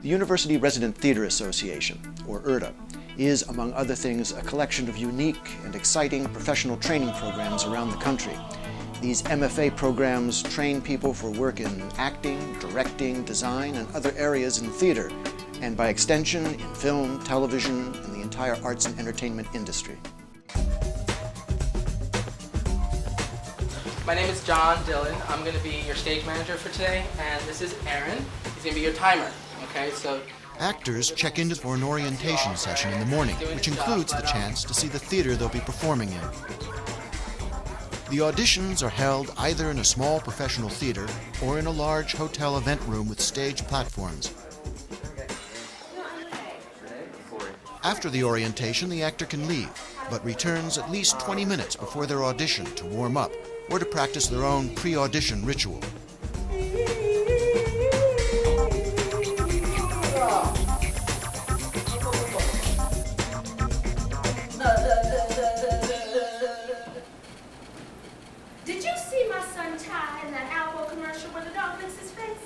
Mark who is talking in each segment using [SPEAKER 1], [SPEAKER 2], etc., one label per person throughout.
[SPEAKER 1] The University Resident Theatre Association, or URTA, is, among other things, a collection of unique and exciting professional training programs around the country. These MFA programs train people for work in acting, directing, design, and other areas in theater, and by extension, in film, television, and the entire arts and entertainment industry.
[SPEAKER 2] My name is John Dillon. I'm going to be your stage manager for today, and this is Aaron. He's going to be your timer. Okay, so
[SPEAKER 1] actors check in for an orientation session in the morning, which includes the chance to see the theater they'll be performing in. The auditions are held either in a small professional theater or in a large hotel event room with stage platforms. After the orientation, the actor can leave, but returns at least 20 minutes before their audition to warm up or to practice their own pre-audition ritual.
[SPEAKER 3] Did you see my son Ty in that Alpo commercial where the dog licks his face?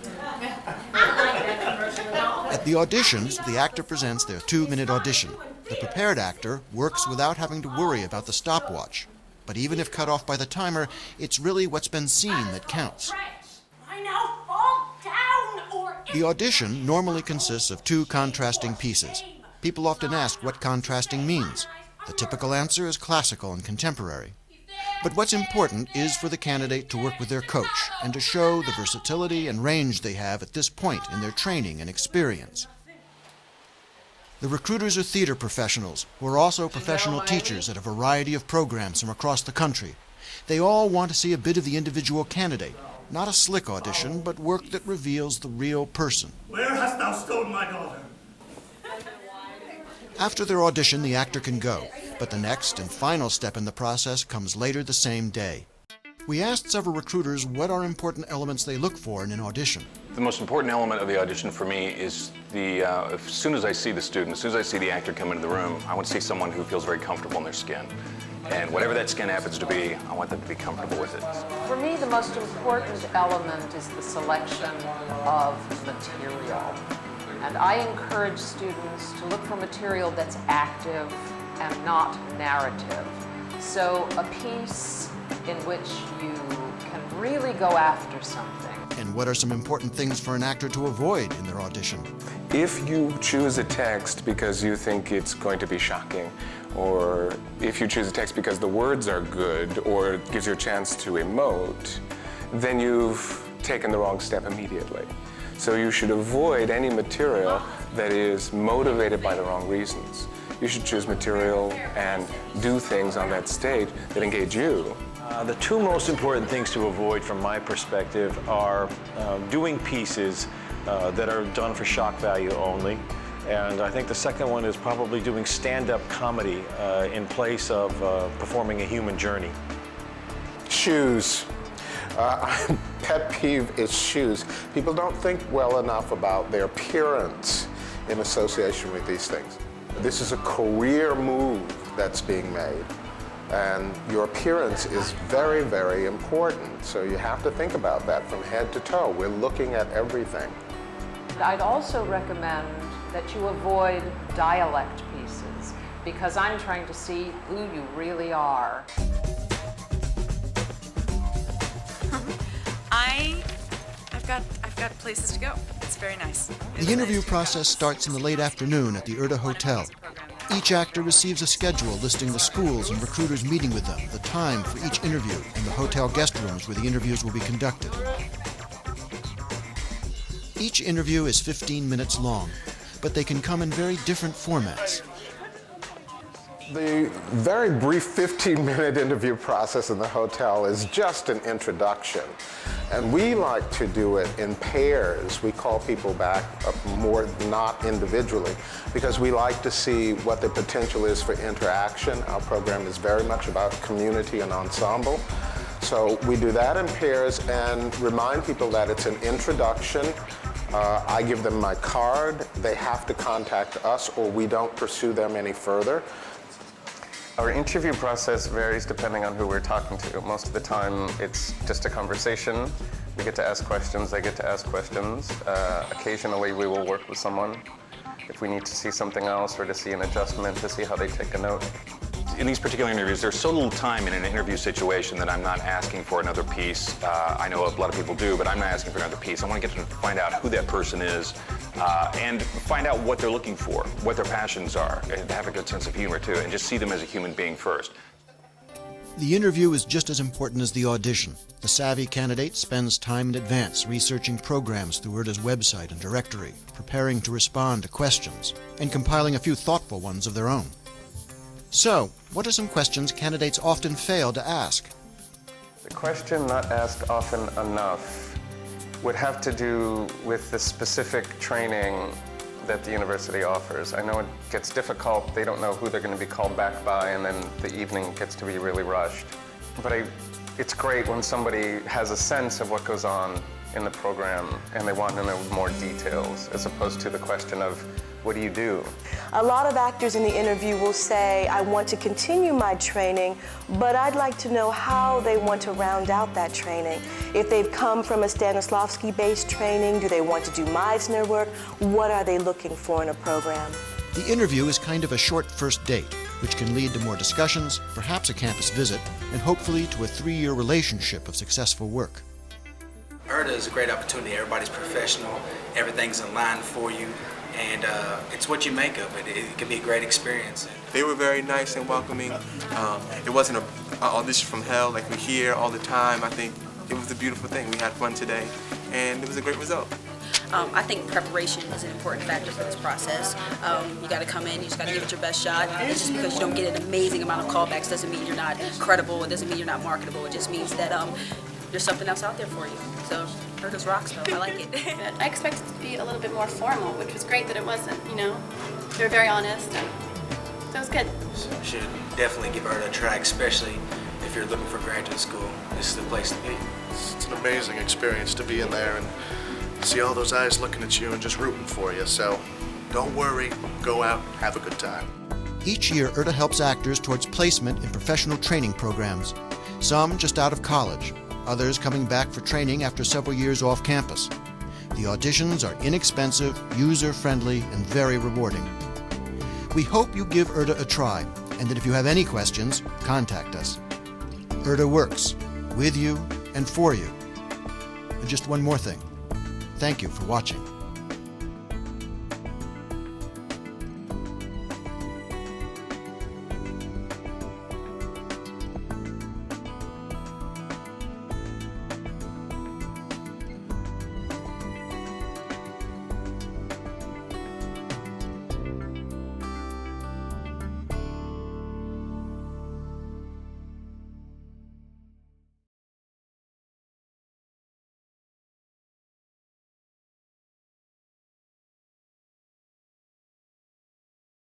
[SPEAKER 3] I like that commercial at all.
[SPEAKER 1] At the auditions, the actor presents their 2-minute audition. The prepared actor works without having to worry about the stopwatch. But even if cut off by the timer, it's really what's been seen that counts.
[SPEAKER 3] I now fall down or...
[SPEAKER 1] The audition normally consists of 2 contrasting pieces. People often ask what contrasting means. The typical answer is classical and contemporary. But what's important is for the candidate to work with their coach and to show the versatility and range they have at this point in their training and experience. The recruiters are theater professionals who are also professional teachers at a variety of programs from across the country. They all want to see a bit of the individual candidate, not a slick audition, but work that reveals the real person.
[SPEAKER 4] Where hast thou stolen my daughter?
[SPEAKER 1] After their audition, the actor can go, but the next and final step in the process comes later the same day. We asked several recruiters what are important elements they look for in an audition.
[SPEAKER 5] The most important element of the audition for me is as soon as I see the student, as soon as I see the actor come into the room, I want to see someone who feels very comfortable in their skin. And whatever that skin happens to be, I want them to be comfortable with it.
[SPEAKER 6] For me, the most important element is the selection of material. And I encourage students to look for material that's active and not narrative. So a piece in which you can really go after something.
[SPEAKER 1] And what are some important things for an actor to avoid in their audition?
[SPEAKER 7] If you choose a text because you think it's going to be shocking, or if you choose a text because the words are good or it gives you a chance to emote, then you've taken the wrong step immediately. So you should avoid any material that is motivated by the wrong reasons. You should choose material and do things on that stage that engage you.
[SPEAKER 8] The 2 most important things to avoid from my perspective are doing pieces that are done for shock value only. And I think the second one is probably doing stand-up comedy in place of performing a human journey.
[SPEAKER 9] Shoes. Pet peeve is shoes. People don't think well enough about their appearance in association with these things. This is a career move that's being made. And your appearance is very, very important. So you have to think about that from head to toe. We're looking at everything.
[SPEAKER 6] I'd also recommend that you avoid dialect pieces because I'm trying to see who you really are.
[SPEAKER 10] I've got places to go. It's very nice.
[SPEAKER 1] The interview process starts in the late afternoon at the URTA Hotel. Each actor receives a schedule listing the schools and recruiters meeting with them, the time for each interview, and the hotel guest rooms where the interviews will be conducted. Each interview is 15 minutes long, but they can come in very different formats.
[SPEAKER 9] The very brief 15-minute interview process in the hotel is just an introduction. And we like to do it in pairs. We call people back more, not individually, because we like to see what the potential is for interaction. Our program is very much about community and ensemble. So we do that in pairs and remind people that it's an introduction. I give them my card. They have to contact us or we don't pursue them any further.
[SPEAKER 7] Our interview process varies depending on who we're talking to. Most of the time, it's just a conversation We get to ask questions, they get to ask questions. Occasionally we will work with someone if we need to see something else or to see an adjustment, to see how they take a note.
[SPEAKER 5] In these particular interviews, there's so little time in an interview situation that I'm not asking for another piece. I know a lot of people do, but I'm not asking for another piece. I want to get to find out who that person is and find out what they're looking for, what their passions are, and have a good sense of humor too, and just see them as a human being first.
[SPEAKER 1] The interview is just as important as the audition. The savvy candidate spends time in advance researching programs through URTA's website and directory, preparing to respond to questions, and compiling a few thoughtful ones of their own. So, what are some questions candidates often fail to ask?
[SPEAKER 7] The question not asked often enough would have to do with the specific training that the university offers. I know it gets difficult. They don't know who they're going to be called back by, and then the evening gets to be really rushed. But it's great when somebody has a sense of what goes on in the program and they want to know more details, as opposed to the question of, what do you do?
[SPEAKER 11] A lot of actors in the interview will say, I want to continue my training, but I'd like to know how they want to round out that training. If they've come from a Stanislavski-based training, do they want to do Meisner work? What are they looking for in a program?
[SPEAKER 1] The interview is kind of a short first date, which can lead to more discussions, perhaps a campus visit, and hopefully to a 3-year relationship of successful work.
[SPEAKER 12] URTA is a great opportunity. Everybody's professional, everything's in line for you, and it's what you make of it. It can be a great experience.
[SPEAKER 13] They were very nice and welcoming. It wasn't an audition from hell like we hear all the time. I think it was a beautiful thing. We had fun today, and it was a great result.
[SPEAKER 10] I think preparation is an important factor for this process. You got to come in, you just got to give it your best shot. And just because you don't get an amazing amount of callbacks doesn't mean you're not credible. It doesn't mean you're not marketable. It just means that there's something else out there for you. So URTA's rocks, though. I like it.
[SPEAKER 14] I expected it to be a little bit more formal, which was great that it wasn't, you know. They were very honest, and so it was good.
[SPEAKER 12] So you should definitely give URTA a try, especially if you're looking for graduate school. This is the place to be.
[SPEAKER 15] It's an amazing experience to be in there and see all those eyes looking at you and just rooting for you. So don't worry, go out, have a good time.
[SPEAKER 1] Each year, URTA helps actors towards placement in professional training programs, some just out of college, others coming back for training after several years off campus. The auditions are inexpensive, user-friendly, and very rewarding. We hope you give URTA a try, and that if you have any questions, contact us. URTA works, with you and for you. And just one more thing. Thank you for watching.